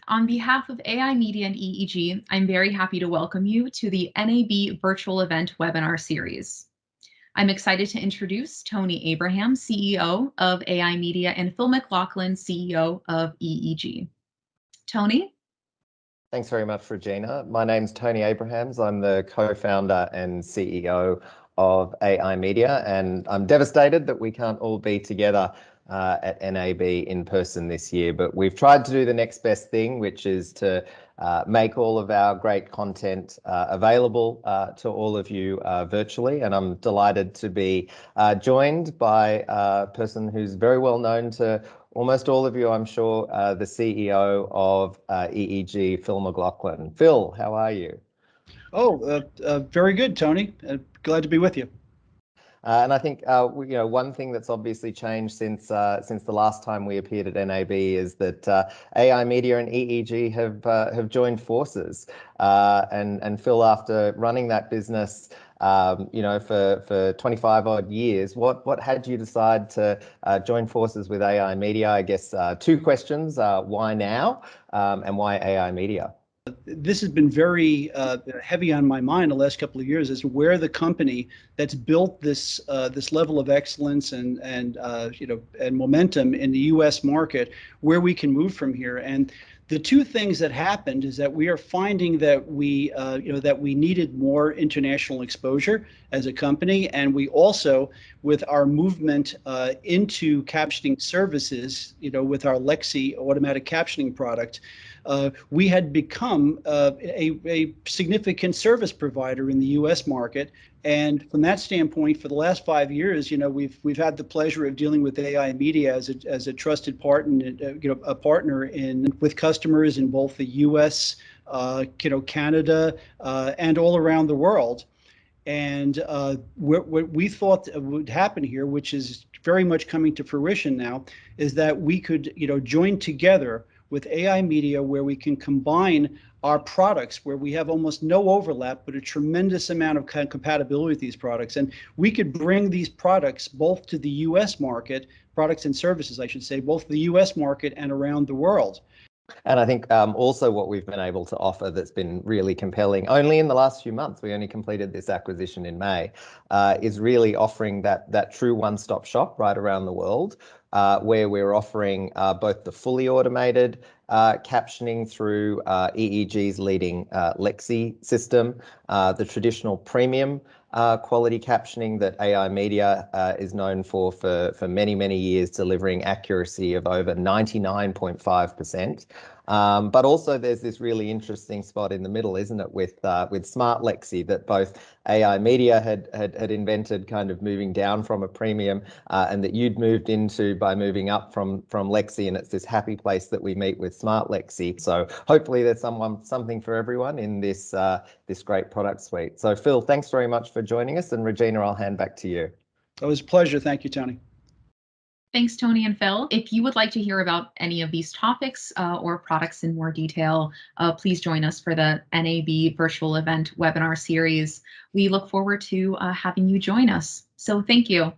On behalf of AI Media and EEG, I'm very happy to welcome you to the NAB Virtual Event Webinar Series. I'm excited to introduce Tony Abraham, CEO of AI Media, and Phil McLaughlin, CEO of EEG. Tony? Thanks very much, Regina. My name's Tony Abrahams. I'm the co-founder and CEO of AI Media, and I'm devastated that we can't all be together at NAB in person this year, but we've tried to do the next best thing, which is to make all of our great content available to all of you virtually. And I'm delighted to be joined by a person who's very well known to almost all of you, I'm sure, the CEO of EEG, Phil McLaughlin. Phil, how are you? Very good, Tony. Glad to be with you. And I think one thing that's obviously changed since the last time we appeared at NAB is that AI Media and EEG have joined forces. And Phil, after running that business, for 25 odd years, what had you decide to join forces with AI Media? I guess two questions: why now, and why AI Media? This has been very heavy on my mind the last couple of years as to where the company that's built this level of excellence and momentum in the U.S. market, where we can move from here. And the two things that happened is that we are finding that we needed more international exposure as a company, and we also, with our movement into captioning services, with our Lexi automatic captioning product, we had become a significant service provider in the U.S. market. And from that standpoint, for the last 5 years, we've had the pleasure of dealing with AI Media as a trusted partner, a partner with customers in both the U.S., Canada, and all around the world. And what we thought would happen here, which is very much coming to fruition now, is that we could, join together with AI Media, where we can combine our products, where we have almost no overlap, but a tremendous amount of compatibility with these products. And we could bring these products both to the US market, products and services, I should say, both the US market and around the world. And I think also what we've been able to offer that's been really compelling, only in the last few months, we only completed this acquisition in May, is really offering that true one-stop shop right around the world, where we're offering both the fully automated captioning through EEG's leading Lexi system, the traditional premium quality captioning that AI Media is known for many, many years, delivering accuracy of over 99.5%. But also there's this really interesting spot in the middle, isn't it, with Smart Lexi, that both AI Media had invented, kind of moving down from a premium, and that you'd moved into by moving up from Lexi, and it's this happy place that we meet with Smart Lexi. So hopefully there's something for everyone in this great product suite. So Phil, thanks very much for joining us, and Regina, I'll hand back to you. It was a pleasure. Thank you, Tony. Thanks, Tony and Phil. If you would like to hear about any of these topics or products in more detail, please join us for the NAB Virtual Event Webinar Series. We look forward to having you join us. So thank you.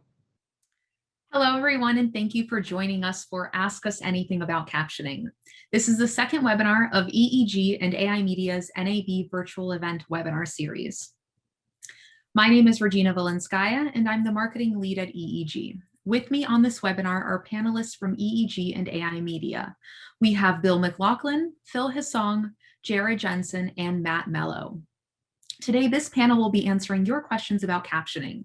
Hello, everyone, and thank you for joining us for Ask Us Anything About Captioning. This is the second webinar of EEG and AI Media's NAB Virtual Event Webinar Series. My name is Regina Valenskaya, and I'm the marketing lead at EEG. With me on this webinar are panelists from EEG and AI Media. We have Bill McLaughlin, Phil Hissong, Jared Jensen, and Matt Mello. Today, this panel will be answering your questions about captioning.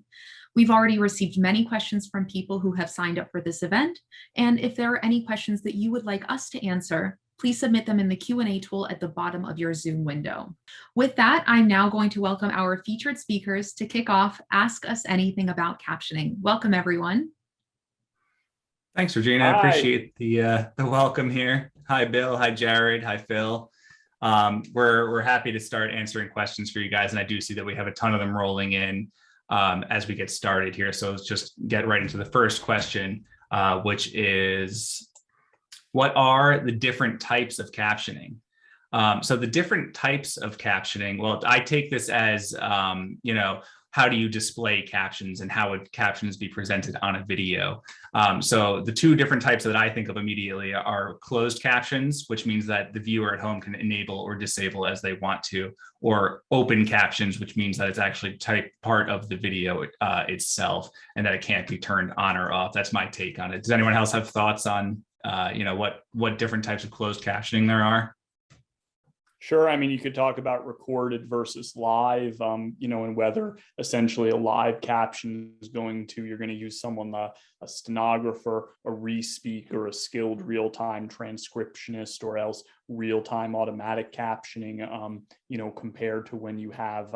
We've already received many questions from people who have signed up for this event, and if there are any questions that you would like us to answer, please submit them in the Q&A tool at the bottom of your Zoom window. With that, I'm now going to welcome our featured speakers to kick off Ask Us Anything About Captioning. Welcome, everyone. Thanks, Regina. Hi. I appreciate the welcome here. Hi, Bill. Hi, Jared. Hi, Phil. We're happy to start answering questions for you guys, and I do see that we have a ton of them rolling in as we get started here. So let's just get right into the first question, which is, what are the different types of captioning? So the different types of captioning, well, I take this as, how do you display captions and how would captions be presented on a video? So the two different types that I think of immediately are closed captions, which means that the viewer at home can enable or disable as they want to, or open captions, which means that it's actually part of the video itself and that it can't be turned on or off. That's my take on it. Does anyone else have thoughts on what different types of closed captioning there are? Sure. I mean, you could talk about recorded versus live, and whether essentially a live caption is you're going to use someone, a stenographer, a re-speaker, a skilled real-time transcriptionist, or else real-time automatic captioning, compared to when you have,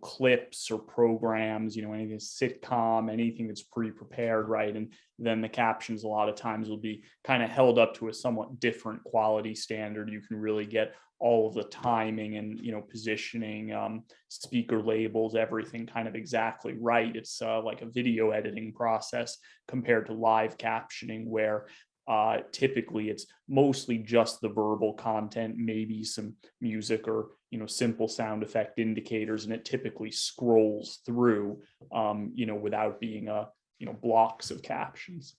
clips or programs, anything sitcom, anything that's pre-prepared, right? And then the captions a lot of times will be kind of held up to a somewhat different quality standard. You can really get all of the timing and, positioning, speaker labels, everything kind of exactly right. It's like a video editing process compared to live captioning, where typically it's mostly just the verbal content, maybe some music or simple sound effect indicators, and it typically scrolls through without being blocks of captions.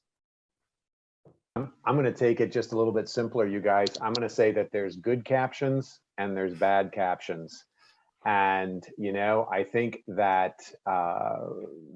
I'm going to take it just a little bit simpler, you guys. I'm going to say that there's good captions and there's bad captions. And, I think that,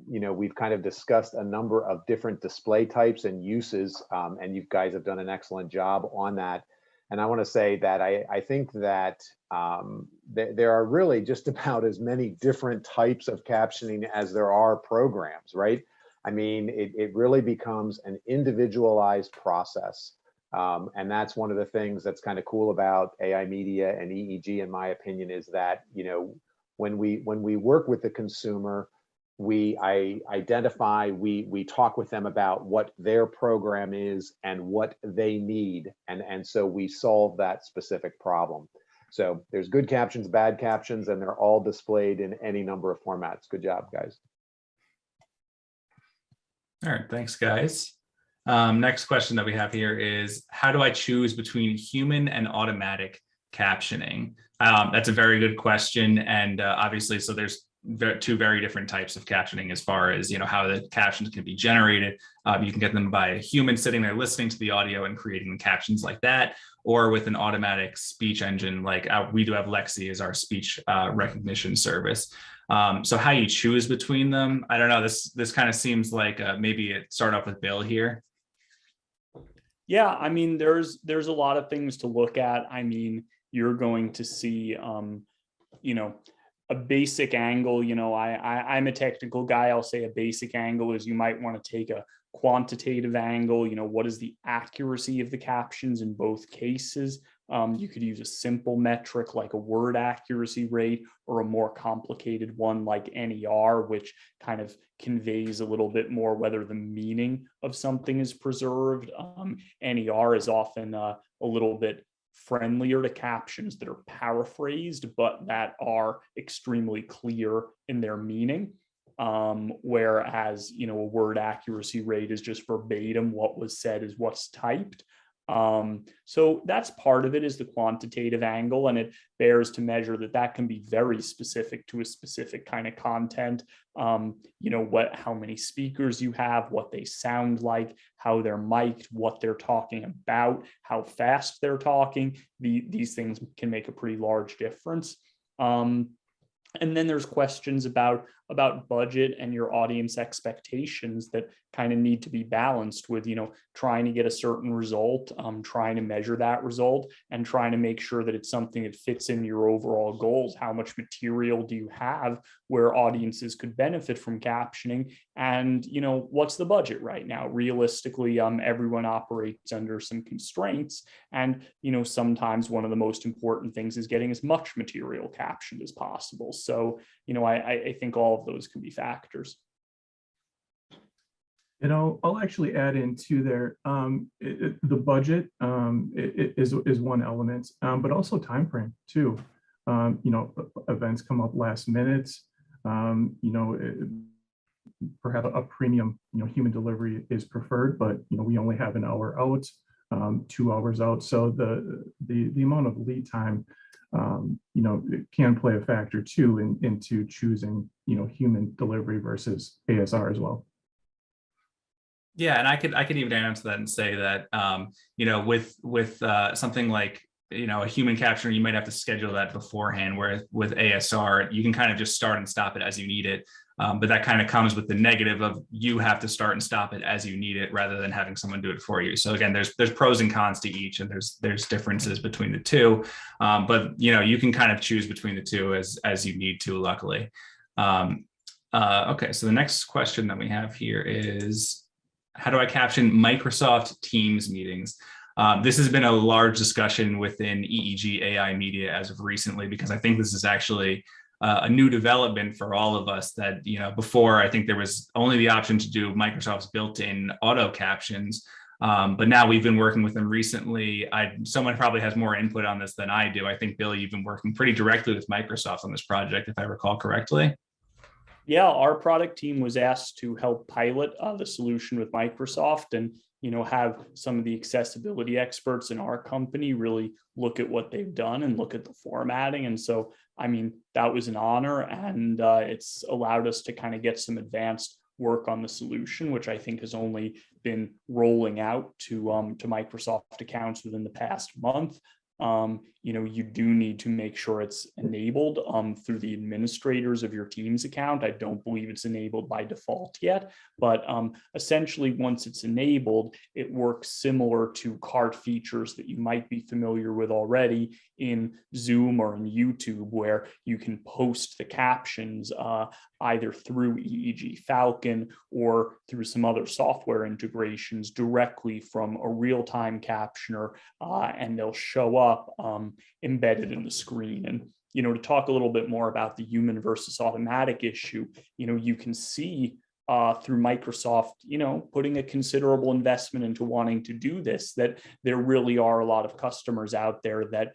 we've kind of discussed a number of different display types and uses, and you guys have done an excellent job on that. And I want to say that I think that there are really just about as many different types of captioning as there are programs, right? I mean, it really becomes an individualized process. And that's one of the things that's kind of cool about AI media and EEG, in my opinion, is that, when we work with the consumer, we talk with them about what their program is and what they need. And so we solve that specific problem. So there's good captions, bad captions, and they're all displayed in any number of formats. Good job, guys. All right, thanks, guys. Next question that we have here is, how do I choose between human and automatic captioning? That's a very good question. And obviously, so there's two very different types of captioning as far as, how the captions can be generated. You can get them by a human sitting there listening to the audio and creating the captions like that, or with an automatic speech engine, like we do have Lexi as our speech recognition service. So how you choose between them, I don't know. This kind of seems like maybe it start off with Bill here. Yeah, I mean, there's a lot of things to look at. I mean, you're going to see, a basic angle. I'm a technical guy. I'll say a basic angle is you might want to take a quantitative angle. What is the accuracy of the captions in both cases? You could use a simple metric like a word accuracy rate, or a more complicated one like NER, which kind of conveys a little bit more whether the meaning of something is preserved. NER is often a little bit friendlier to captions that are paraphrased, but that are extremely clear in their meaning. Whereas, a word accuracy rate is just verbatim. What was said is what's typed. So that's part of it, is the quantitative angle, and it bears to measure that can be very specific to a specific kind of content. How many speakers you have, what they sound like, how they're mic'd, what they're talking about, how fast they're talking. These things can make a pretty large difference. And then there's questions about budget and your audience expectations that kind of need to be balanced with, trying to get a certain result, trying to measure that result, and trying to make sure that it's something that fits in your overall goals. How much material do you have where audiences could benefit from captioning? And, what's the budget right now? Realistically, everyone operates under some constraints. And, sometimes one of the most important things is getting as much material captioned as possible. So, I think all of those can be factors. And I'll actually add into there, the budget is one element, but also time frame too. Events come up last minute. Perhaps a premium, human delivery is preferred, but we only have an hour out, 2 hours out. So the amount of lead time, it can play a factor too into choosing, human delivery versus ASR as well. Yeah, and I could even answer that and say that with something like a human captioner, you might have to schedule that beforehand. Where with ASR, you can kind of just start and stop it as you need it. But that kind of comes with the negative of you have to start and stop it as you need it rather than having someone do it for you. So again, there's pros and cons to each, and there's differences between the two. But you can kind of choose between the two as you need to, luckily. Okay, so the next question that we have here is, how do I caption Microsoft Teams meetings? This has been a large discussion within EEG AI media as of recently, because I think this is actually a new development for all of us that, before I think there was only the option to do Microsoft's built-in auto captions. But now we've been working with them recently. Someone probably has more input on this than I do. I think, Bill, you've been working pretty directly with Microsoft on this project, if I recall correctly. Yeah, our product team was asked to help pilot the solution with Microsoft, and have some of the accessibility experts in our company really look at what they've done and look at the formatting. And so, that was an honor, and it's allowed us to kind of get some advanced work on the solution, which I think has only been rolling out to Microsoft accounts within the past month. You do need to make sure it's enabled through the administrators of your Teams account. I don't believe it's enabled by default yet, but essentially once it's enabled, it works similar to cart features that you might be familiar with already in Zoom or in YouTube, where you can post the captions either through EEG Falcon or through some other software integrations directly from a real-time captioner, and they'll show up embedded in the screen. And to talk a little bit more about the human versus automatic issue, you can see through Microsoft, putting a considerable investment into wanting to do this, that there really are a lot of customers out there that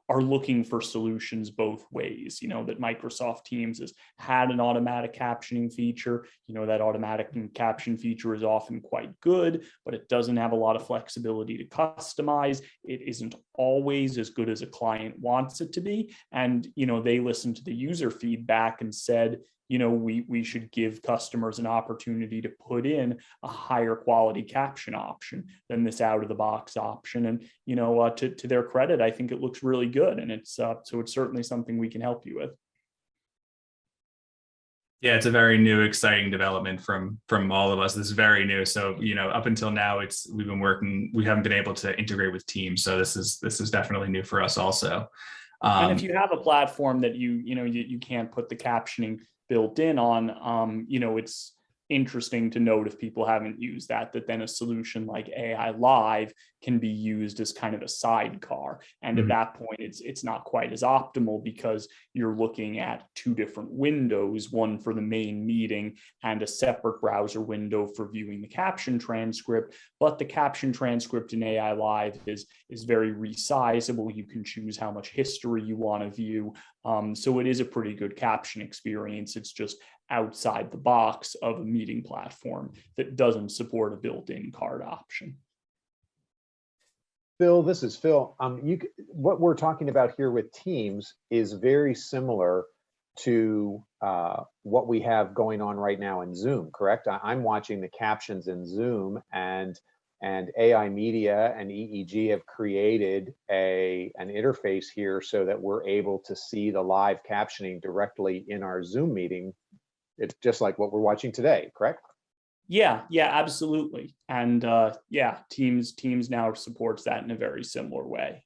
are looking for solutions both ways. That Microsoft Teams has had an automatic captioning feature. That automatic caption feature is often quite good, but it doesn't have a lot of flexibility to customize. It isn't always as good as a client wants it to be. And, they listened to the user feedback and said, we should give customers an opportunity to put in a higher quality caption option than this out of the box option. And, to their credit, I think it looks really good. And so it's certainly something we can help you with. Yeah, it's a very new, exciting development from all of us. This is very new. So, up until now, we haven't been able to integrate with Teams. So this is definitely new for us also. And if you have a platform that you can't put the captioning built in on, it's interesting to note, if people haven't used that then a solution like AI Live can be used as kind of a sidecar. And at that point, it's not quite as optimal, because you're looking at two different windows, one for the main meeting and a separate browser window for viewing the caption transcript. But the caption transcript in AI Live is very resizable. You can choose how much history you want to view. So it is a pretty good caption experience. It's just outside the box of a meeting platform that doesn't support a built-in card option. Phil, this is Phil. What we're talking about here with Teams is very similar to what we have going on right now in Zoom, correct? I'm watching the captions in Zoom, and AI Media and EEG have created an interface here so that we're able to see the live captioning directly in our Zoom meeting. It's just like what we're watching today, correct? Yeah, absolutely. And Teams now supports that in a very similar way.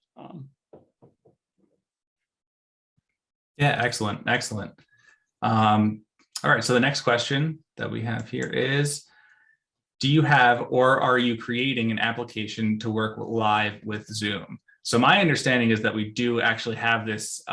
Yeah, excellent. All right, so the next question that we have here is, do you have or are you creating an application to work live with Zoom? So my understanding is that we do actually have this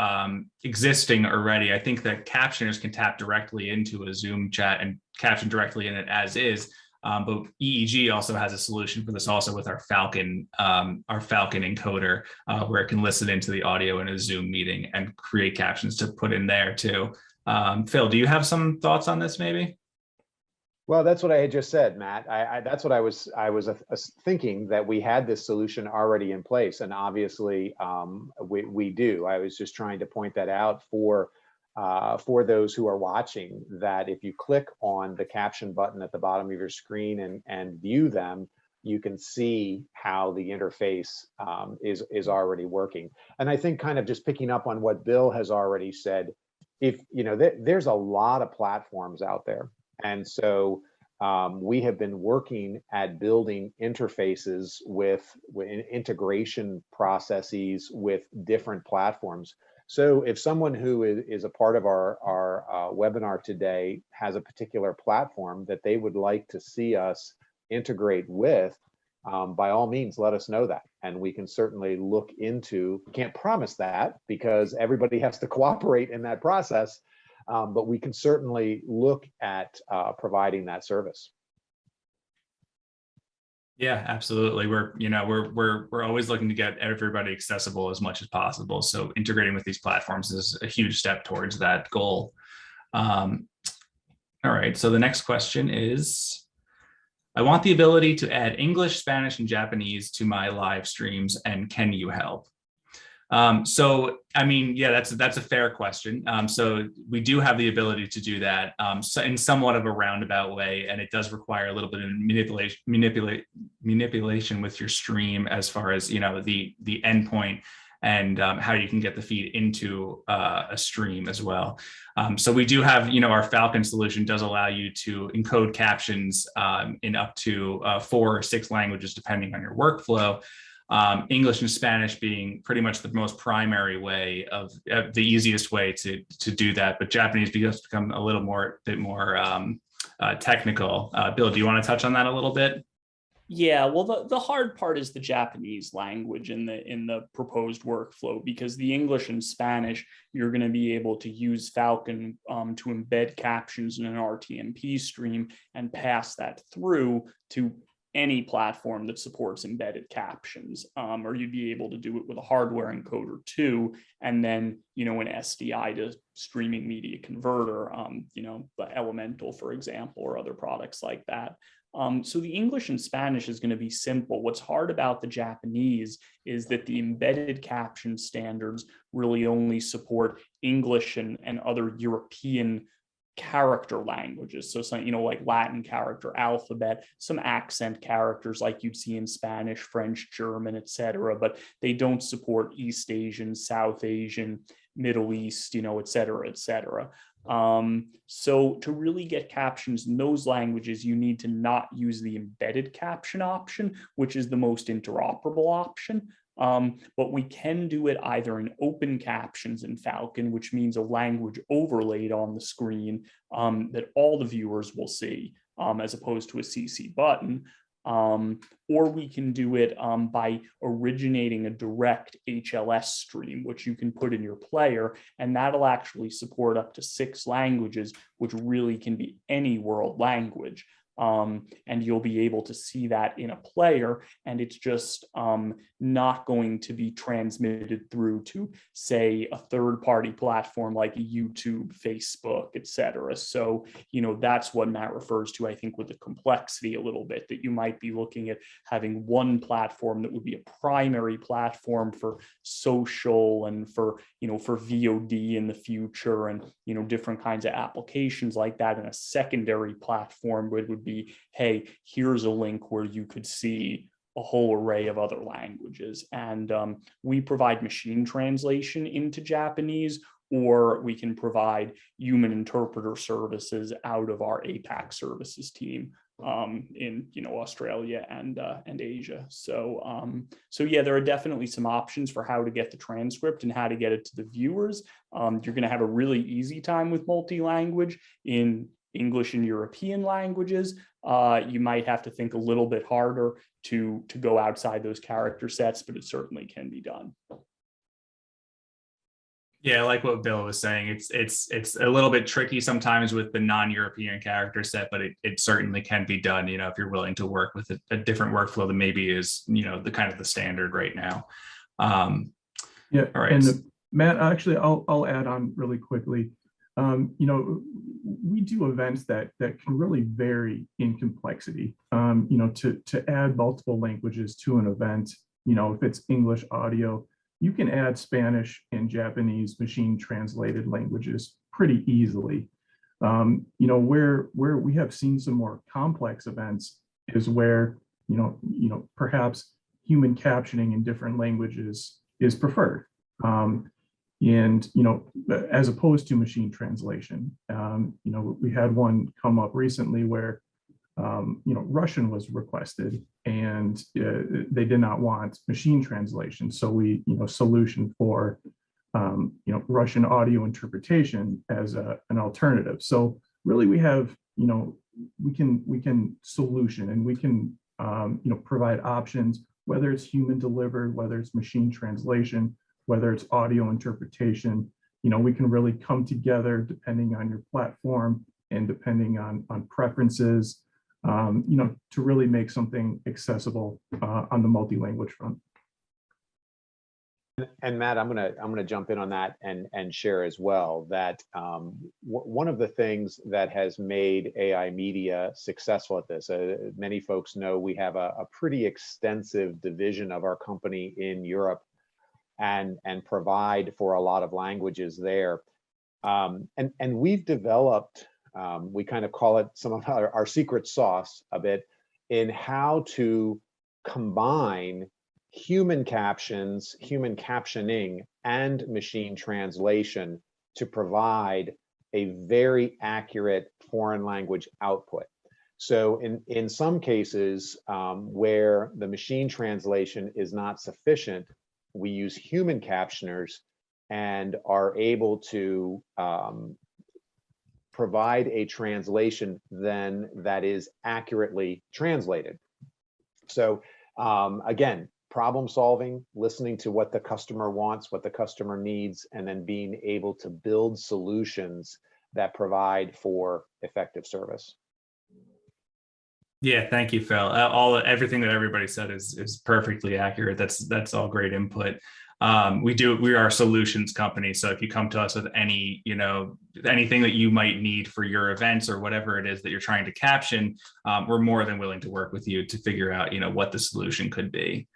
existing already. I think that captioners can tap directly into a Zoom chat and caption directly in it as is. But EEG also has a solution for this also with our Falcon encoder, where it can listen into the audio in a Zoom meeting and create captions to put in there too. Phil, do you have some thoughts on this maybe? Well, that's what I had just said, Matt. That's what I was thinking, that we had this solution already in place, and obviously we do. I was just trying to point that out for those who are watching, that if you click on the caption button at the bottom of your screen and view them, you can see how the interface is already working. And I think, kind of just picking up on what Bill has already said, if you know, there's a lot of platforms out there. And so we have been working at building interfaces with integration processes with different platforms. So if someone who is a part of our webinar today has a particular platform that they would like to see us integrate with, by all means, let us know that. And we can certainly look into, can't promise that because everybody has to cooperate in that process. But we can certainly look at providing that service. Yeah, absolutely. We're always looking to get everybody accessible as much as possible. So integrating with these platforms is a huge step towards that goal. All right. So the next question is, I want the ability to add English, Spanish, and Japanese to my live streams, and can you help? So, I mean, yeah, that's a fair question. So we do have the ability to do that so in somewhat of a roundabout way, and it does require a little bit of manipulation with your stream, as far as, you know, the endpoint and how you can get the feed into a stream as well. So we do have, you know, our Falcon solution does allow you to encode captions in up to 4 or 6 languages, depending on your workflow. English and Spanish being pretty much the most primary way of the easiest way to do that, but Japanese does become a little bit more technical. Bill, do you want to touch on that a little bit? Yeah, well, the hard part is the Japanese language in the proposed workflow, because the English and Spanish, you're going to be able to use Falcon to embed captions in an RTMP stream and pass that through to any platform that supports embedded captions, or you'd be able to do it with a hardware encoder too, and then, you know, an SDI to streaming media converter, you know, Elemental, for example, or other products like that. So the English and Spanish is going to be simple. What's hard about the Japanese is that the embedded caption standards really only support English and other European character languages. So some, you know, like Latin character alphabet, some accent characters like you'd see in Spanish, French, German, etc. But they don't support East Asian, South Asian, Middle East, you know, et cetera, et cetera. So to really get captions in those languages, you need to not use the embedded caption option, which is the most interoperable option. But we can do it either in open captions in Falcon, which means a language overlaid on the screen that all the viewers will see, as opposed to a CC button. Or we can do it by originating a direct HLS stream, which you can put in your player, and that'll actually support up to 6 languages, which really can be any world language. And you'll be able to see that in a player, and it's just not going to be transmitted through to, say, a third-party platform like YouTube, Facebook, etc. So, you know, that's what Matt refers to, I think, with the complexity a little bit, that you might be looking at having one platform that would be a primary platform for social and for, you know, for VOD in the future, and, you know, different kinds of applications like that, and a secondary platform would be, hey, here's a link where you could see a whole array of other languages. And we provide machine translation into Japanese, or we can provide human interpreter services out of our APAC services team in, you know, Australia and Asia. So yeah, there are definitely some options for how to get the transcript and how to get it to the viewers. You're going to have a really easy time with multi-language in English and European languages. You might have to think a little bit harder to go outside those character sets, but it certainly can be done. Yeah, like what Bill was saying, it's a little bit tricky sometimes with the non-European character set, but it certainly can be done, you know, if you're willing to work with a different workflow that maybe is, you know, the kind of the standard right now. Yeah, all right. And Matt, actually, I'll add on really quickly. You know, we do events that can really vary in complexity. You know, to add multiple languages to an event, you know, if it's English audio, you can add Spanish and Japanese machine translated languages pretty easily. You know, where we have seen some more complex events is where, perhaps human captioning in different languages is preferred. And, you know, as opposed to machine translation. You know, we had one come up recently where, you know, Russian was requested and they did not want machine translation. So we, you know, solution for, you know, Russian audio interpretation as an alternative. So really we have, you know, we can solution and we can, you know, provide options, whether it's human delivered, whether it's machine translation, whether it's audio interpretation. You know, we can really come together depending on your platform and depending on preferences, you know, to really make something accessible on the multi-language front. And Matt, I'm gonna jump in on that and share as well that one of the things that has made AI media successful at this, many folks know we have a pretty extensive division of our company in Europe and provide for a lot of languages there. And we've developed, we kind of call it some of our secret sauce a bit in how to combine human captions, human captioning, and machine translation to provide a very accurate foreign language output. So in some cases where the machine translation is not sufficient, we use human captioners and are able to provide a translation then that is accurately translated. So again, problem solving, listening to what the customer wants, what the customer needs, and then being able to build solutions that provide for effective service. Yeah, thank you, Phil. Everything that everybody said is perfectly accurate. That's all great input. We are a solutions company, so if you come to us with any, you know, anything that you might need for your events or whatever it is that you're trying to caption, we're more than willing to work with you to figure out, you know, what the solution could be.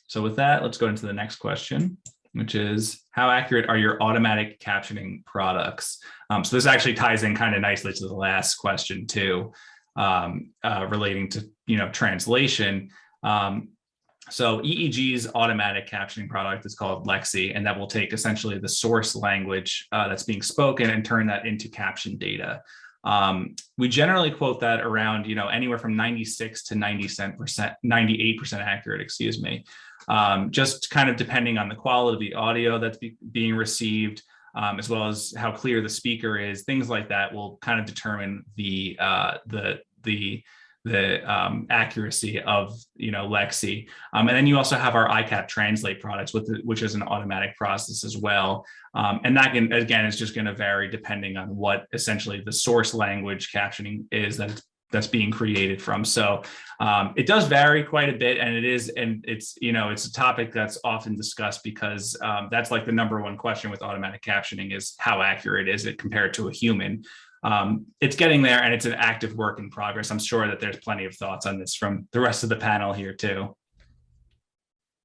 So with that, let's go into the next question, which is how accurate are your automatic captioning products? So this actually ties in kind of nicely to the last question too, relating to, you know, translation. So EEG's automatic captioning product is called Lexi, and that will take essentially the source language that's being spoken and turn that into caption data. We generally quote that around, you know, anywhere from 96 to 98% accurate, excuse me. Just kind of depending on the quality of the audio that's being received, as well as how clear the speaker is. Things like that will kind of determine the accuracy of, you know, Lexi. And then you also have our ICAP Translate products, which is an automatic process as well. And that can, again, is just going to vary depending on what essentially the source language captioning is that's being created from. So it does vary quite a bit, and it's, you know, it's a topic that's often discussed because that's like the #1 question with automatic captioning is how accurate is it compared to a human? It's getting there, and it's an active work in progress. I'm sure that there's plenty of thoughts on this from the rest of the panel here too.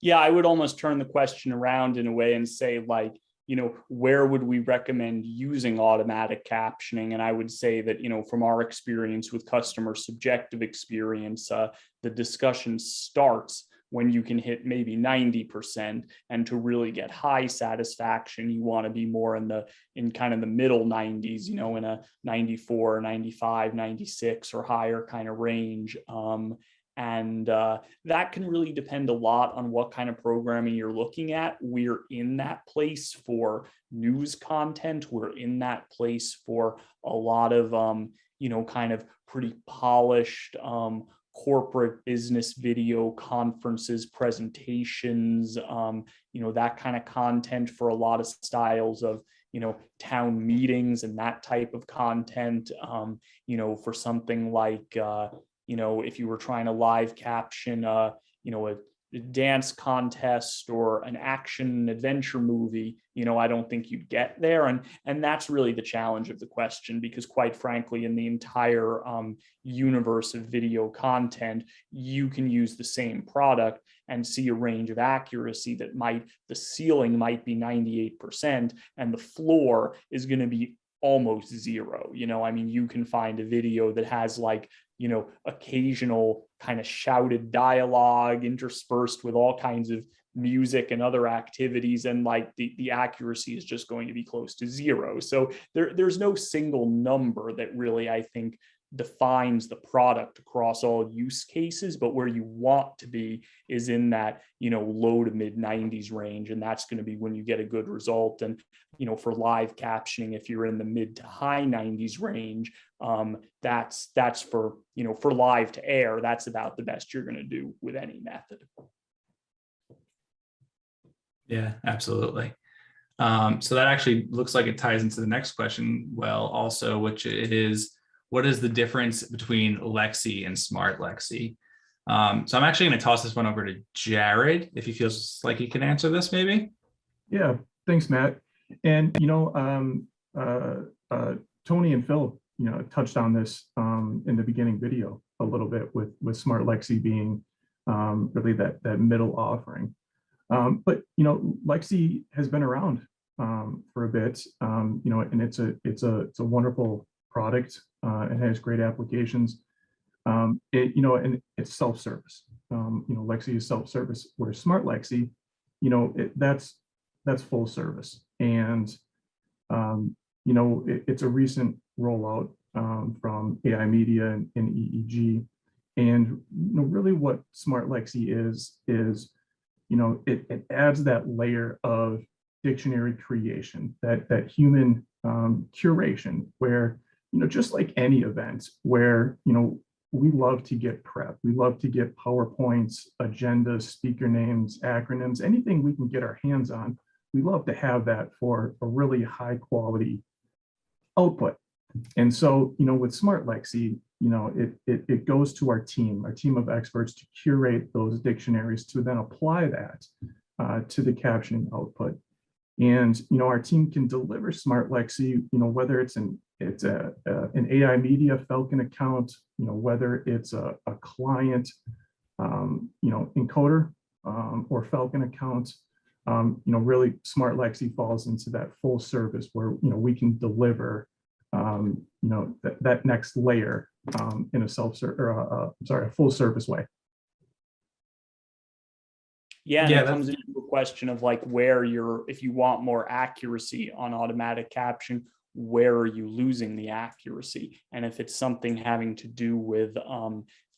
Yeah, I would almost turn the question around in a way and say, like, you know, where would we recommend using automatic captioning? And I would say that, you know, from our experience with customer subjective experience, the discussion starts when you can hit maybe 90%, and to really get high satisfaction, you want to be more in kind of the middle 90s, you know, in a 94, 95, 96 or higher kind of range. And that can really depend a lot on what kind of programming you're looking at. We're in that place for news content. We're in that place for a lot of, you know, kind of pretty polished corporate business video conferences, presentations, you know, that kind of content for a lot of styles of, you know, town meetings and that type of content, you know, for something like, you know, if you were trying to live caption, you know, dance contest or an action adventure movie, I don't think you'd get there. And that's really the challenge of the question, because quite frankly, in the entire universe of video content, you can use the same product and see a range of accuracy that the ceiling might be 98% and the floor is going to be almost zero. You can find a video that has occasional kind of shouted dialogue interspersed with all kinds of music and other activities, and the accuracy is just going to be close to zero. So there's no single number that really, I think, defines the product across all use cases, but where you want to be is in that low to mid 90s range, and that's going to be when you get a good result. And for live captioning, if you're in the mid to high 90s range, that's for live to air, that's about the best you're going to do with any method. Yeah, absolutely. So that actually looks like it ties into the next question well also, which it is, what is the difference between Lexi and Smart Lexi? So I'm actually going to toss this one over to Jared, if he feels like he can answer this, maybe. Yeah, thanks, Matt. And Tony and Phil, touched on this in the beginning video a little bit with Smart Lexi being really that middle offering. But Lexi has been around for a bit, and it's a wonderful product. It has great applications. And it's self-service. Lexi is self-service, where Smart Lexi, that's full service. And it's a recent rollout from AI Media and EEG. And really what Smart Lexi is it adds that layer of dictionary creation, that human curation, where just like any event where we love to get prep, we love to get PowerPoints, agendas, speaker names, acronyms, anything we can get our hands on. We love to have that for a really high quality output. And so with Smart Lexi, it goes to our team of experts to curate those dictionaries, to then apply that to the captioning output. And our team can deliver Smart Lexi, whether it's an AI Media Falcon account, whether it's a client encoder or Falcon account. Really Smart Lexi falls into that full service where we can deliver that next layer in a a full service way. Yeah, and it comes into a question of where if you want more accuracy on automatic caption, where are you losing the accuracy? And if it's something having to do with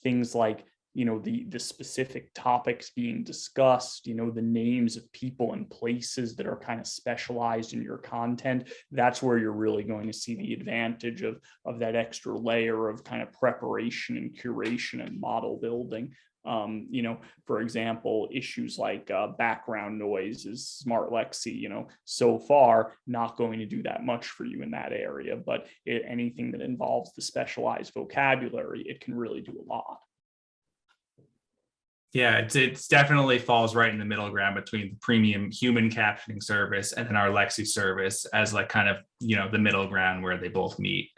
things like the specific topics being discussed, the names of people and places that are kind of specialized in your content, that's where you're really going to see the advantage of that extra layer of kind of preparation and curation and model building. For example, issues like background noise is Smart Lexi, so far not going to do that much for you in that area, but anything that involves the specialized vocabulary, it can really do a lot. Yeah, it's definitely falls right in the middle ground between the premium human captioning service and then our Lexi service as kind of, the middle ground where they both meet.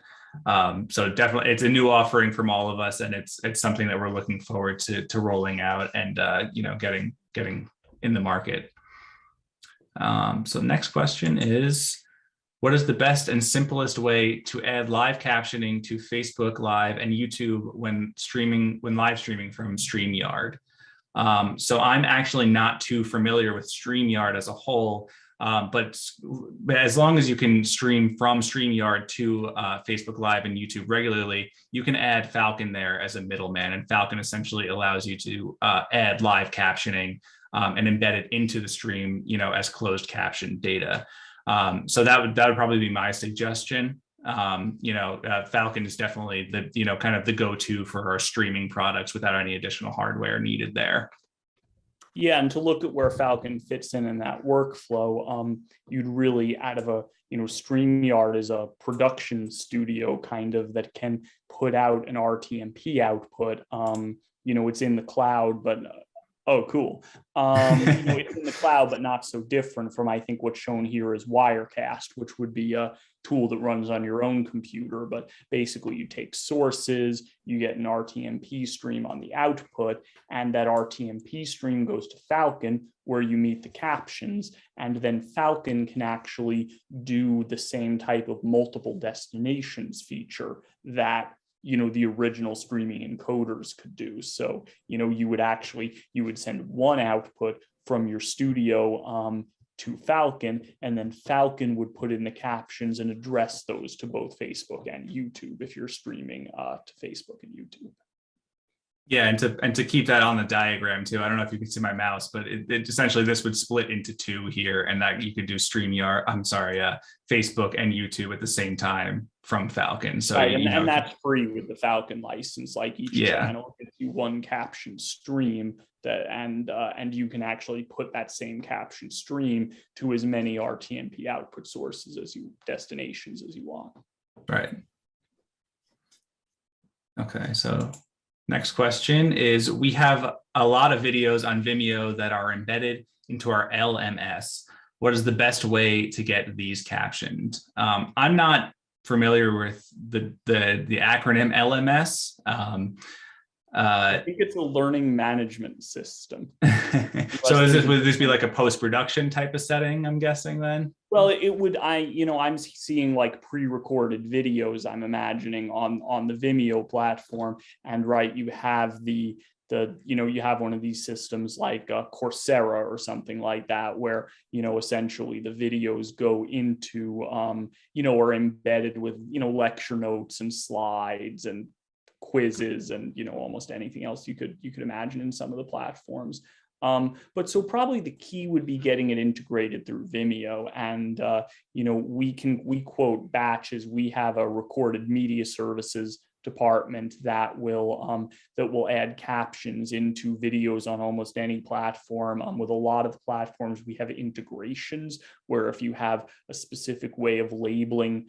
So definitely it's a new offering from all of us, and it's something that we're looking forward to rolling out and, getting in the market. So next question is, what is the best and simplest way to add live captioning to Facebook Live and YouTube when live streaming from StreamYard? So I'm actually not too familiar with StreamYard as a whole, but as long as you can stream from StreamYard to Facebook Live and YouTube regularly, you can add Falcon there as a middleman. And Falcon essentially allows you to add live captioning and embed it into the stream, as closed caption data. So that would probably be my suggestion. Falcon is definitely the kind of the go-to for our streaming products without any additional hardware needed there. Yeah, and to look at where Falcon fits in that workflow, you'd really, out of a StreamYard is a production studio kind of that can put out an RTMP output. It's in the cloud, but Oh, cool. It's in the cloud, but not so different from, I think, what's shown here is Wirecast, which would be a tool that runs on your own computer. But basically, you take sources, you get an RTMP stream on the output, and that RTMP stream goes to Falcon, where you meet the captions. And then Falcon can actually do the same type of multiple destinations feature that the original streaming encoders could do. So, you would send one output from your studio to Falcon, and then Falcon would put in the captions and address those to both Facebook and YouTube if you're streaming to Facebook and YouTube. Yeah, and to keep that on the diagram too. I don't know if you can see my mouse, but it essentially this would split into two here, and that you could do StreamYard. Facebook and YouTube at the same time from Falcon. So right, and that's free with the Falcon license. Like each channel gives you one caption stream and you can actually put that same caption stream to as many RTMP output sources destinations as you want. Right. Okay, so next question is, we have a lot of videos on Vimeo that are embedded into our LMS. What is the best way to get these captioned? I'm not familiar with the acronym LMS. I think it's a learning management system. So would this be like a post-production type of setting, I'm guessing then? Well, it would, I'm seeing like pre-recorded videos, I'm imagining on the Vimeo platform. And right, you have you have one of these systems like Coursera or something like that, where, essentially the videos go into, are embedded with, lecture notes and slides and quizzes and, almost anything else you could imagine in some of the platforms. But so probably the key would be getting it integrated through Vimeo. And, we quote batches. We have a recorded media services department that will add captions into videos on almost any platform. With a lot of the platforms, we have integrations where if you have a specific way of labeling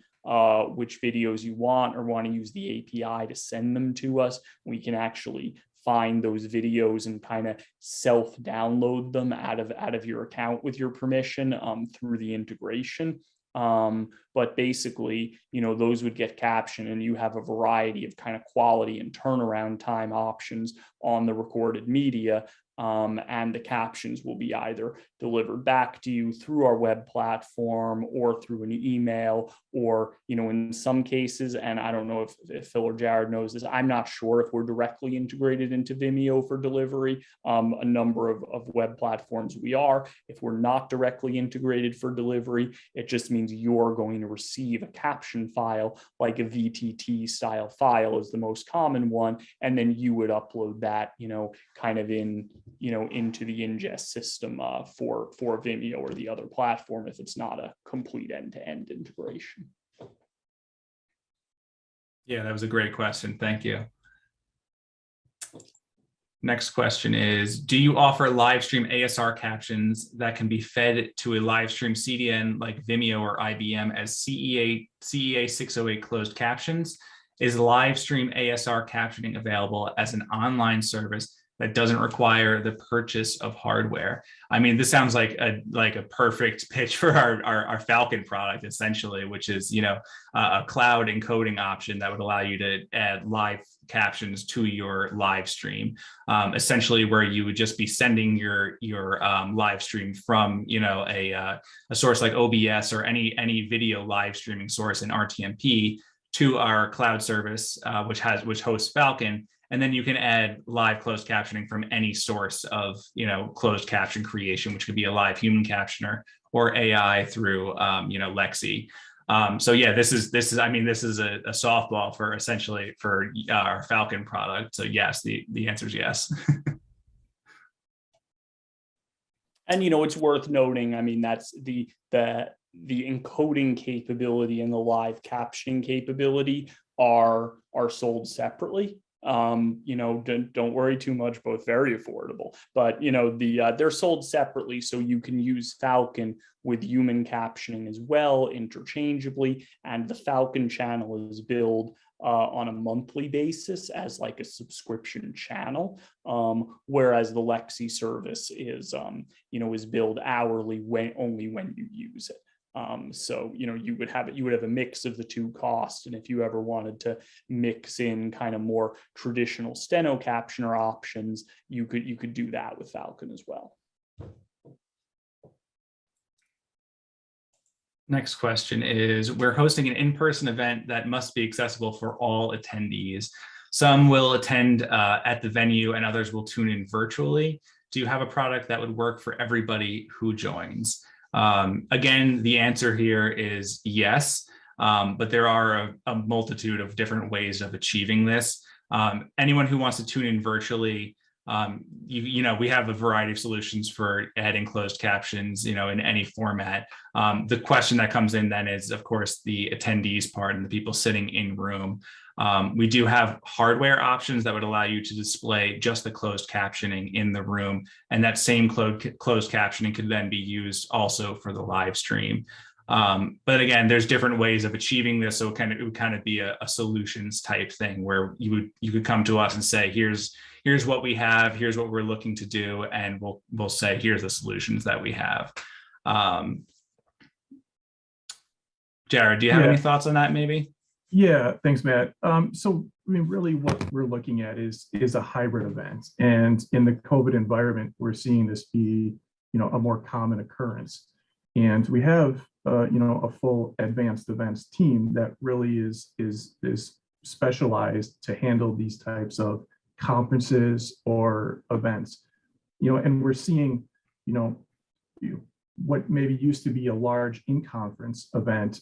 which videos you want or want to use the API to send them to us, we can actually find those videos and kind of self-download them out of your account with your permission through the integration. But basically, those would get captioned, and you have a variety of kind of quality and turnaround time options on the recorded media. And the captions will be either delivered back to you through our web platform or through an email, or, in some cases, and I don't know if Phil or Jared knows this, I'm not sure if we're directly integrated into Vimeo for delivery. A number of web platforms we are. If we're not directly integrated for delivery, it just means you're going to receive a caption file, like a VTT style file is the most common one, and then you would upload that, kind of into the ingest system for Vimeo or the other platform if it's not a complete end-to-end integration. Yeah, that was a great question. Thank you. Next question is, do you offer live stream ASR captions that can be fed to a live stream CDN like Vimeo or IBM as CEA 608 closed captions? Is live stream ASR captioning available as an online service that doesn't require the purchase of hardware? I mean, this sounds like a perfect pitch for our Falcon product, essentially, which is, a cloud encoding option that would allow you to add live captions to your live stream, essentially where you would just be sending your live stream from, a source like OBS or any video live streaming source in RTMP to our cloud service, which hosts Falcon. And then you can add live closed captioning from any source of, closed caption creation, which could be a live human captioner or AI through, Lexi. So yeah, this is a softball for essentially for our Falcon product. So yes, the answer is yes. And it's worth noting, I mean, that's the encoding capability and the live captioning capability are sold separately. Don't worry too much, both very affordable, but they're sold separately, so you can use Falcon with human captioning as well interchangeably. And the Falcon channel is billed on a monthly basis as like a subscription channel, whereas the Lexi service is, is billed hourly only when you use it. So, you would have a mix of the two costs. And if you ever wanted to mix in kind of more traditional steno captioner options, you could do that with Falcon as well. Next question is, we're hosting an in-person event that must be accessible for all attendees. Some will attend at the venue and others will tune in virtually. Do you have a product that would work for everybody who joins? Again, the answer here is yes, but there are a multitude of different ways of achieving this. Anyone who wants to tune in virtually, we have a variety of solutions for adding closed captions, in any format. The question that comes in then is, of course, the attendees part and the people sitting in room. We do have hardware options that would allow you to display just the closed captioning in the room, and that same closed captioning could then be used also for the live stream. But again, there's different ways of achieving this, so it would kind of be a solutions type thing where you could come to us and say, here's what we have, here's what we're looking to do, and we'll say, here's the solutions that we have. Jared, do you have any thoughts on that maybe? Yeah, thanks, Matt. So really what we're looking at is a hybrid event. And in the COVID environment, we're seeing this be, a more common occurrence. And we have, a full advanced events team that really is specialized to handle these types of conferences or events, and we're seeing, what maybe used to be a large in-conference event,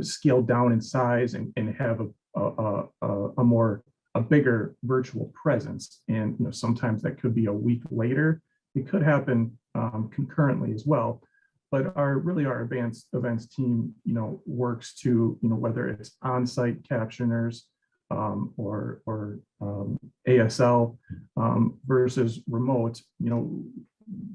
scaled down in size and have a bigger virtual presence. And sometimes that could be a week later. It could happen concurrently as well. But our advanced events team, works to, whether it's on-site captioners or ASL versus remote,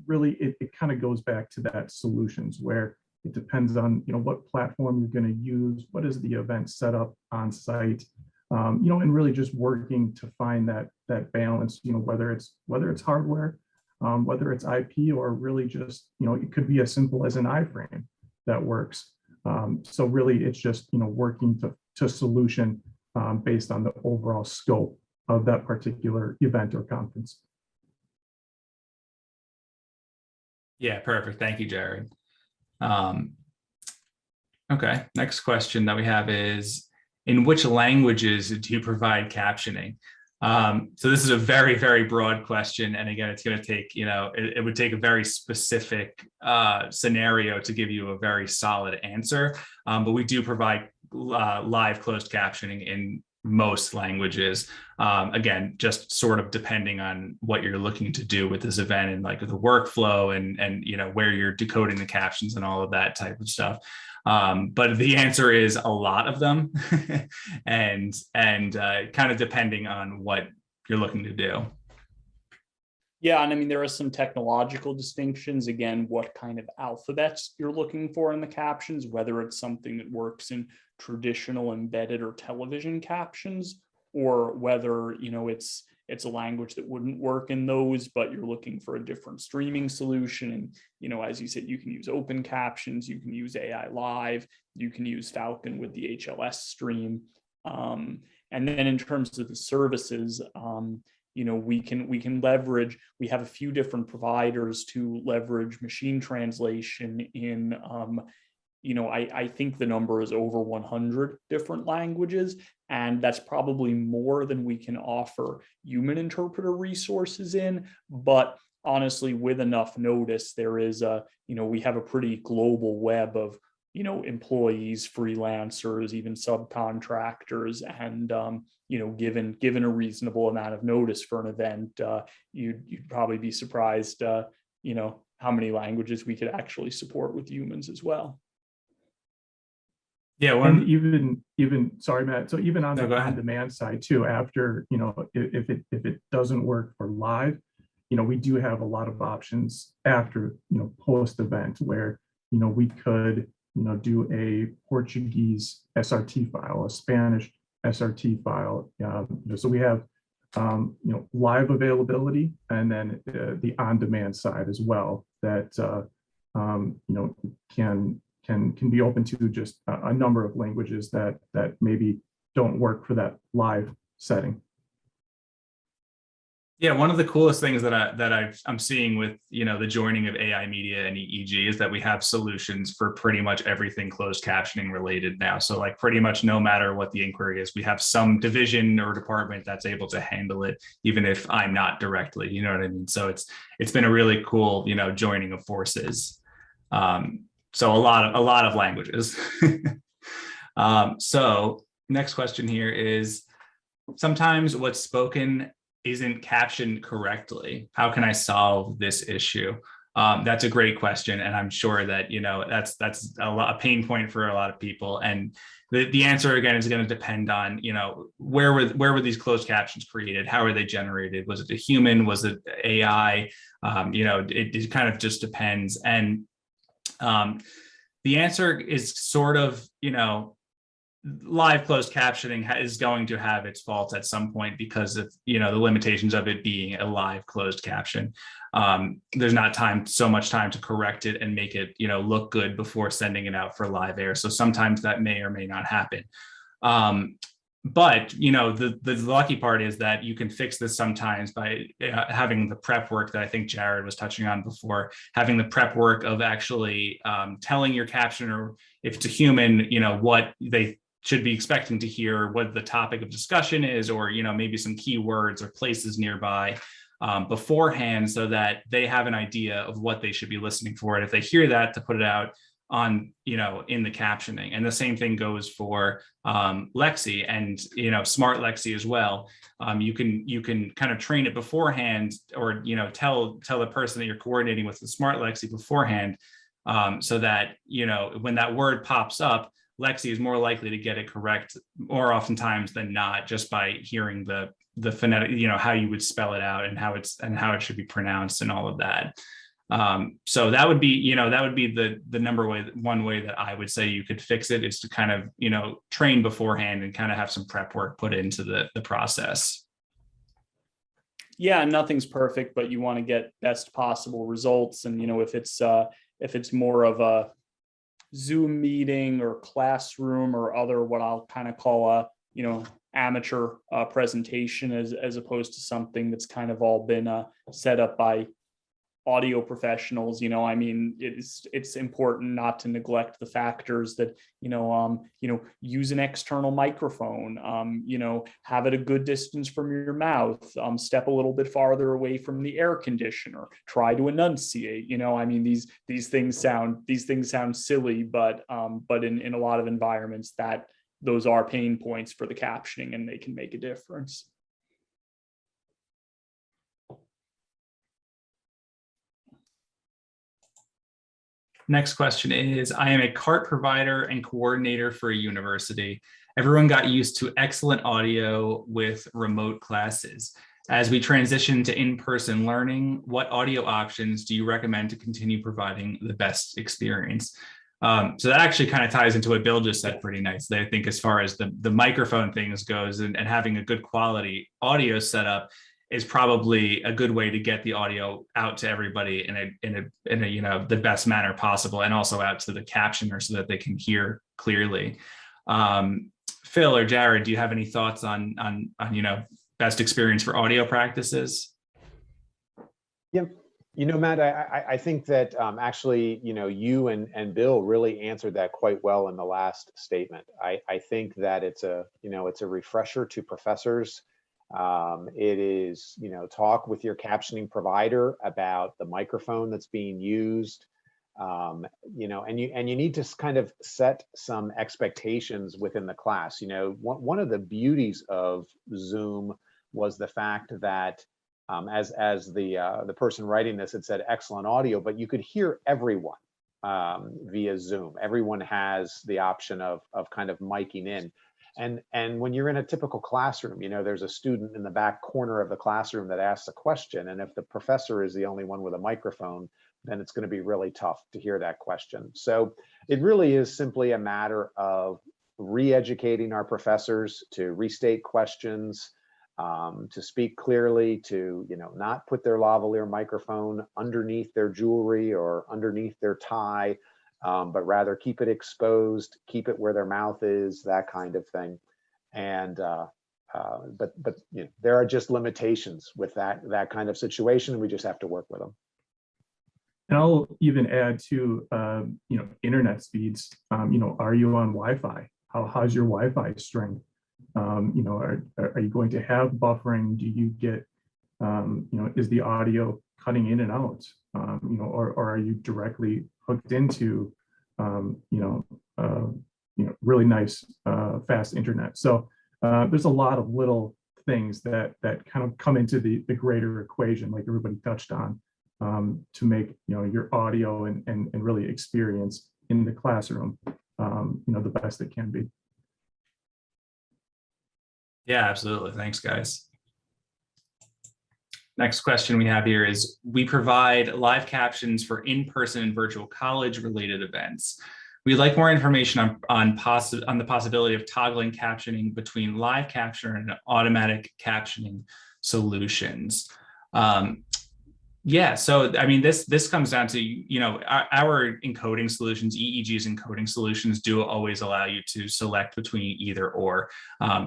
really it kind of goes back to that solutions where it depends on, what platform you're going to use, what is the event set up on site, and really just working to find that balance, whether it's hardware, whether it's IP, or really just, it could be as simple as an iframe that works. So really it's just, working to solution based on the overall scope of that particular event or conference. Yeah, perfect. Thank you, Jared. Okay, next question that we have is, in which languages do you provide captioning? So this is a very, very broad question. And again, it's going to take, it would take a very specific scenario to give you a very solid answer. But we do provide live closed captioning in most languages. Again, just sort of depending on what you're looking to do with this event and like the workflow and where you're decoding the captions and all of that type of stuff. But the answer is a lot of them, and kind of depending on what you're looking to do. Yeah, and I mean, there are some technological distinctions. Again, what kind of alphabets you're looking for in the captions, whether it's something that works in traditional embedded or television captions, or whether, it's a language that wouldn't work in those, but you're looking for a different streaming solution. And, as you said, you can use open captions, you can use AI Live, you can use Falcon with the HLS stream. And then in terms of the services, we can leverage, we have a few different providers to leverage machine translation in, I think the number is over 100 different languages, and that's probably more than we can offer human interpreter resources in. But honestly, with enough notice, there is we have a pretty global web of, employees, freelancers, even subcontractors, and given a reasonable amount of notice for an event, you'd probably be surprised, how many languages we could actually support with humans as well. Yeah, and even sorry, Matt. So even on the on-demand side too, after if it doesn't work for live, we do have a lot of options after post-event where we could do a Portuguese SRT file, a Spanish SRT file. So we have live availability, and then the on-demand side as well that can be open to just a number of languages that maybe don't work for that live setting. Yeah, one of the coolest things that I'm seeing with the joining of AI media and EEG is that we have solutions for pretty much everything closed captioning related now. So like pretty much no matter what the inquiry is, we have some division or department that's able to handle it, even if I'm not directly. You know what I mean? So it's been a really cool joining of forces. So a lot of languages. So next question here is, sometimes what's spoken isn't captioned correctly. How can I solve this issue? That's a great question, and I'm sure that that's a pain point for a lot of people. And the answer again is going to depend on where were these closed captions created? How are they generated? Was it a human? Was it AI? It kind of just depends. And the answer is sort of live closed captioning is going to have its faults at some point because of the limitations of it being a live closed caption. There's not so much time to correct it and make it look good before sending it out for live air. So sometimes that may or may not happen. But the lucky part is that you can fix this sometimes by having the prep work that I think Jared was touching on before, having the prep work of actually telling your captioner, if it's a human, what they should be expecting to hear, what the topic of discussion is, or maybe some keywords or places nearby beforehand, so that they have an idea of what they should be listening for. And if they hear that, to put it out on in the captioning. And the same thing goes for Lexi and smart Lexi as well. You can kind of train it beforehand, or tell the person that you're coordinating with the smart Lexi beforehand, so that when that word pops up, Lexi is more likely to get it correct more oftentimes than not, just by hearing the phonetic, how you would spell it out and how it should be pronounced and all of that. So that would be the one way that I would say you could fix it, is to kind of train beforehand and kind of have some prep work put into the process. Yeah, nothing's perfect, but you want to get best possible results. And if it's more of a Zoom meeting or classroom or other, what I'll kind of call a amateur presentation, as opposed to something that's kind of all been set up by audio professionals, it's important not to neglect the factors that, use an external microphone, have it a good distance from your mouth, step a little bit farther away from the air conditioner, try to enunciate, these things sound silly, but in a lot of environments those are pain points for the captioning, and they can make a difference. Next question is, I am a CART provider and coordinator for a university. Everyone got used to excellent audio with remote classes. As we transition to in-person learning, what audio options do you recommend to continue providing the best experience? So that actually kind of ties into what Bill just said pretty nicely. I think as far as the microphone things goes, and having a good quality audio setup is probably a good way to get the audio out to everybody in a the best manner possible, and also out to the captioner so that they can hear clearly. Phil or Jared, do you have any thoughts on best experience for audio practices? Yeah, Matt, I think that actually you and Bill really answered that quite well in the last statement. I think that it's a refresher to professors. It is, talk with your captioning provider about the microphone that's being used, and you need to kind of set some expectations within the class. One of the beauties of Zoom was the fact that, as the person writing this had said, excellent audio, but you could hear everyone via Zoom. Everyone has the option of kind of miking in. And when you're in a typical classroom, there's a student in the back corner of the classroom that asks a question. And if the professor is the only one with a microphone, then it's going to be really tough to hear that question. So it really is simply a matter of re-educating our professors to restate questions, to speak clearly, to not put their lavalier microphone underneath their jewelry or underneath their tie, but rather keep it exposed, keep it where their mouth is, that kind of thing. And but there are just limitations with that kind of situation, and we just have to work with them. And I'll even add to internet speeds. Are you on Wi-Fi? How's your Wi-Fi strength? Are you going to have buffering? Do you get is the audio cutting in and out? Or are you directly hooked into really nice fast internet? So there's a lot of little things that kind of come into the greater equation, like everybody touched on, to make your audio and really experience in the classroom the best it can be. Yeah, absolutely. Thanks, guys. Next question we have here is, we provide live captions for in-person and virtual college related events. We'd like more information on the possibility of toggling captioning between live captioner and automatic captioning solutions. Yeah, so I mean, this comes down to, our encoding solutions, EEG's encoding solutions do always allow you to select between either or.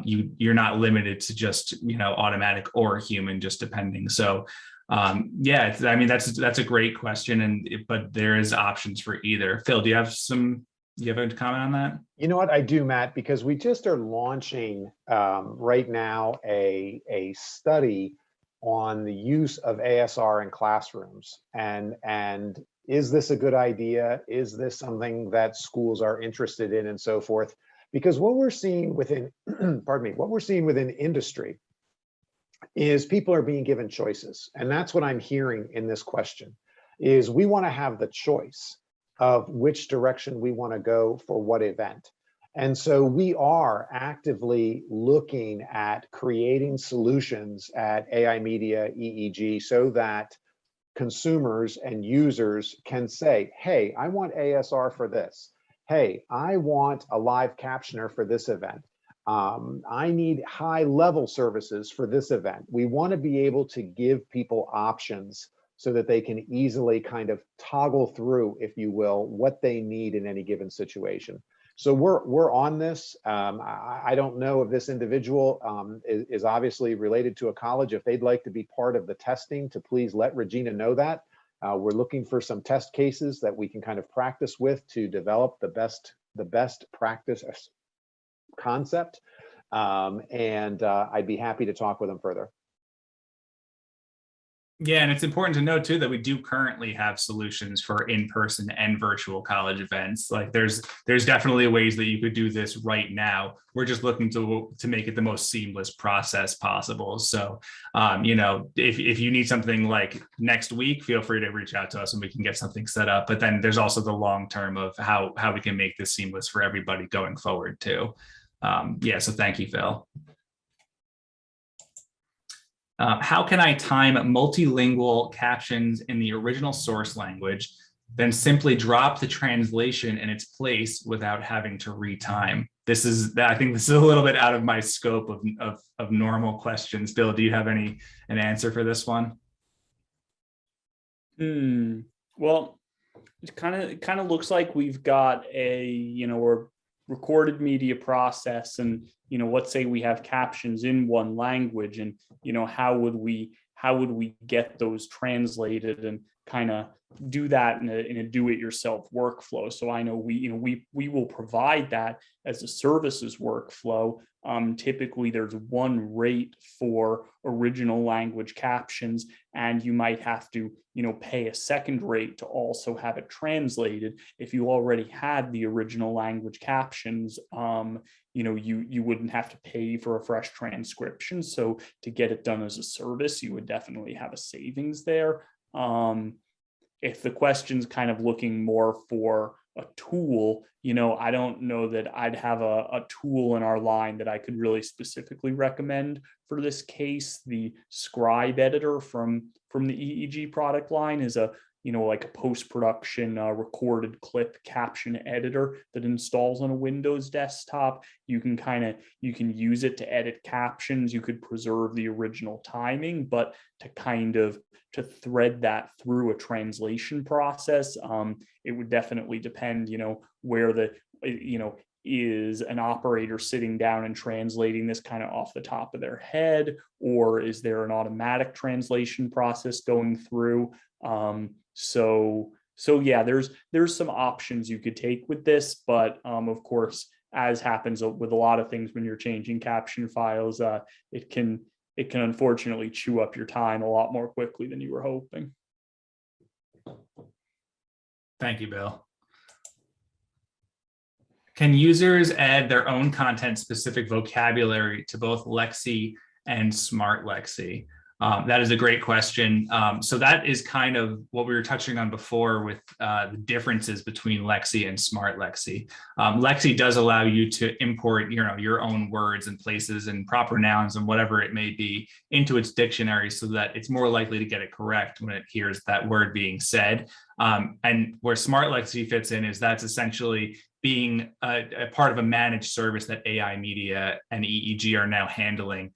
You're not limited to just, automatic or human, just depending. So yeah, I mean, that's a great question, but there is options for either. Phil, do you have a comment on that? You know what, I do, Matt, because we just are launching right now a study on the use of ASR in classrooms, and is this a good idea? Is this something that schools are interested in, and so forth? Because what we're seeing within, pardon me, what we're seeing within industry is people are being given choices, and that's what I'm hearing in this question. Is we want to have the choice of which direction we want to go for what event. And so we are actively looking at creating solutions at AI Media EEG so that consumers and users can say, hey, I want ASR for this. Hey, I want a live captioner for this event. I need high level services for this event. We want to be able to give people options so that they can easily kind of toggle through, if you will, what they need in any given situation. So we're on this. I don't know if this individual is obviously related to a college. If they'd like to be part of the testing, to please let Regina know that. We're looking for some test cases that we can kind of practice with to develop the best practice concept. And I'd be happy to talk with them further. Yeah, and it's important to note too that we do currently have solutions for in-person and virtual college events. Like there's definitely ways that you could do this right now. We're just looking to make it the most seamless process possible. So, if you need something like next week, feel free to reach out to us and we can get something set up. But then there's also the long term of how we can make this seamless for everybody going forward too. Yeah, so thank you, Phil. How can I time multilingual captions in the original source language, then simply drop the translation in its place without having to retime? I think this is a little bit out of my scope of normal questions. Bill, do you have an answer for this one? Well, it kind of looks like we've got a recorded media process, and let's say we have captions in one language, and how would we get those translated and kind of do that in a do-it-yourself workflow? So I know we will provide that as a services workflow. Typically there's one rate for original language captions, and you might have to pay a second rate to also have it translated. If you already had the original language captions, you wouldn't have to pay for a fresh transcription. So to get it done as a service, you would definitely have a savings there. If the question's kind of looking more for a tool, I don't know that I'd have a tool in our line that I could really specifically recommend for this case. The scribe editor from the EEG product line is a like a post-production recorded clip caption editor that installs on a Windows desktop. You can use it to edit captions. You could preserve the original timing, but to thread that through a translation process, it would definitely depend, where is an operator sitting down and translating this kind of off the top of their head, or is there an automatic translation process going through? So yeah, there's some options you could take with this, but of course, as happens with a lot of things when you're changing caption files, it can unfortunately chew up your time a lot more quickly than you were hoping. Thank you, Bill. Can users add their own content-specific vocabulary to both Lexi and Smart Lexi? That is a great question. So that is kind of what we were touching on before with the differences between Lexi and Smart Lexi. Lexi does allow you to import, your own words and places and proper nouns and whatever it may be into its dictionary so that it's more likely to get it correct when it hears that word being said. And where Smart Lexi fits in is that's essentially being a part of a managed service that AI Media and EEG are now handling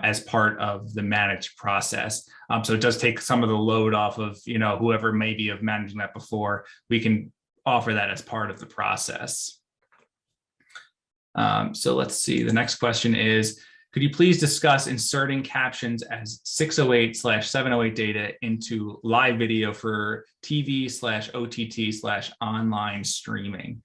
as part of the managed process. So it does take some of the load off of, whoever may be of managing that before. We can offer that as part of the process. So let's see, the next question is, could you please discuss inserting captions as 608/708 data into live video for TV/OTT/online streaming?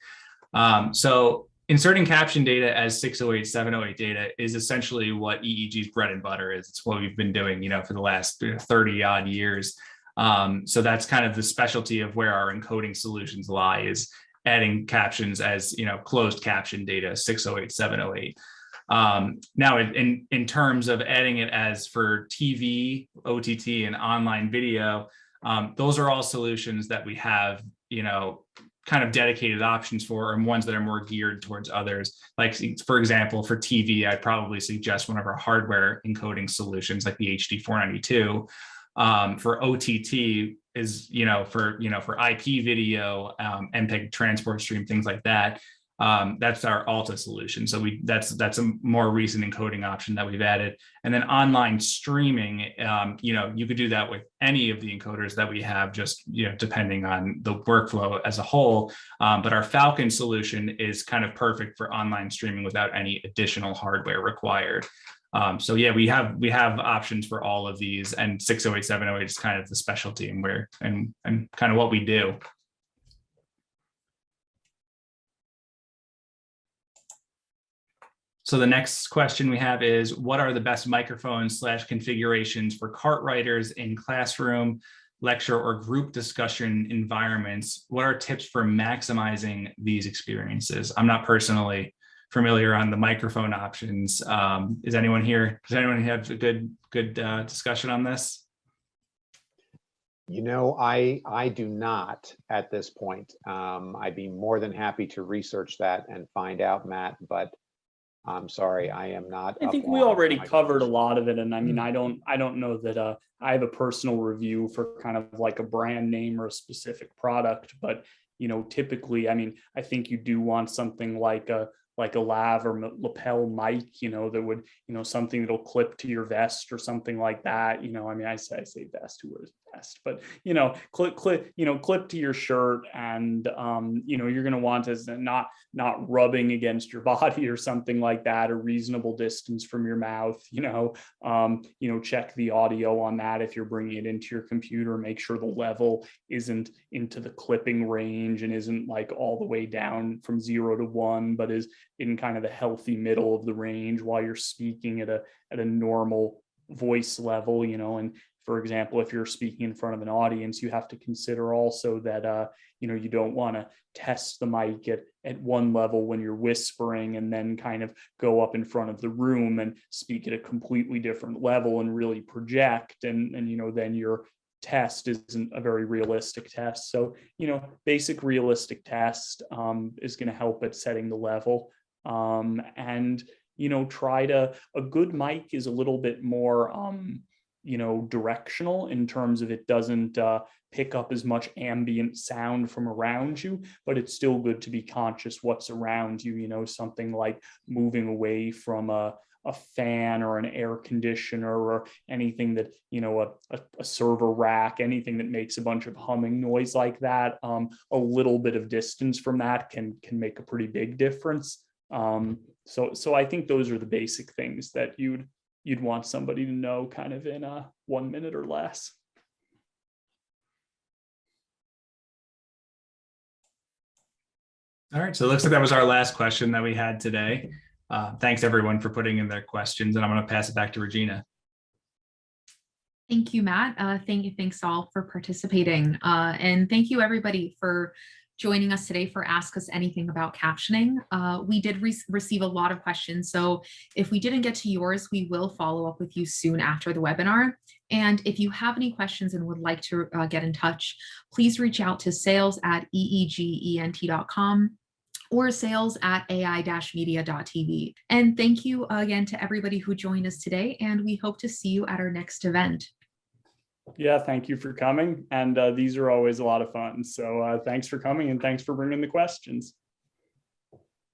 So inserting caption data as 608/708 data is essentially what EEG's bread and butter is. It's what we've been doing, for the last 30 odd years. So that's kind of the specialty of where our encoding solutions lie, is adding captions as, closed caption data, 608/708. Now, in terms of adding it as for TV, OTT, and online video, those are all solutions that we have, kind of dedicated options for, and ones that are more geared towards others. Like, for example, for TV, I'd probably suggest one of our hardware encoding solutions like the HD492. For OTT is, for IP video, MPEG transport stream, things like that. That's our Alta solution. So that's a more recent encoding option that we've added. And then online streaming, you could do that with any of the encoders that we have, just, depending on the workflow as a whole. But our Falcon solution is kind of perfect for online streaming without any additional hardware required. So yeah, we have options for all of these, and 608/708 is kind of the specialty and kind of what we do. So the next question we have is, what are the best microphones/configurations for cart writers in classroom, lecture, or group discussion environments? What are tips for maximizing these experiences? I'm not personally familiar on the microphone options. Is anyone here? Does anyone have a good discussion on this? I do not at this point. I'd be more than happy to research that and find out, Matt, but I'm sorry, I am not. I think we already covered a lot of it. And I mean, I don't know that I have a personal review for kind of like a brand name or a specific product, but, typically, I mean, I think you do want something like a lav or lapel mic, that would, something that'll clip to your vest or something like that. I mean, I say vest, who wears vest, but, clip to your shirt, and, you're going to want is not rubbing against your body or something like that, a reasonable distance from your mouth, check the audio on that. If you're bringing it into your computer, make sure the level isn't into the clipping range and isn't like all the way down from 0 to 1, but is in kind of the healthy middle of the range while you're speaking at a normal voice level, and for example, if you're speaking in front of an audience, you have to consider also that you don't want to test the mic at one level when you're whispering and then kind of go up in front of the room and speak at a completely different level and really project, and then your test isn't a very realistic test. So basic realistic test is going to help at setting the level. And a good mic is a little bit more directional in terms of it doesn't pick up as much ambient sound from around you, but it's still good to be conscious what's around you, something like moving away from a fan or an air conditioner or anything that, a server rack, anything that makes a bunch of humming noise like that. A little bit of distance from that can make a pretty big difference. So I think those are the basic things that you'd want somebody to know kind of in 1 minute or less. All right, so it looks like that was our last question that we had today. Thanks everyone for putting in their questions, and I'm going to pass it back to Regina. Thank you, Matt. Thanks all for participating. And thank you everybody for joining us today for Ask Us Anything About Captioning. We did receive a lot of questions, so if we didn't get to yours, we will follow up with you soon after the webinar. And if you have any questions and would like to get in touch, please reach out to sales@eegent.com or sales@ai-media.tv. And thank you again to everybody who joined us today, and we hope to see you at our next event. Yeah, thank you for coming. And these are always a lot of fun. So thanks for coming and thanks for bringing the questions.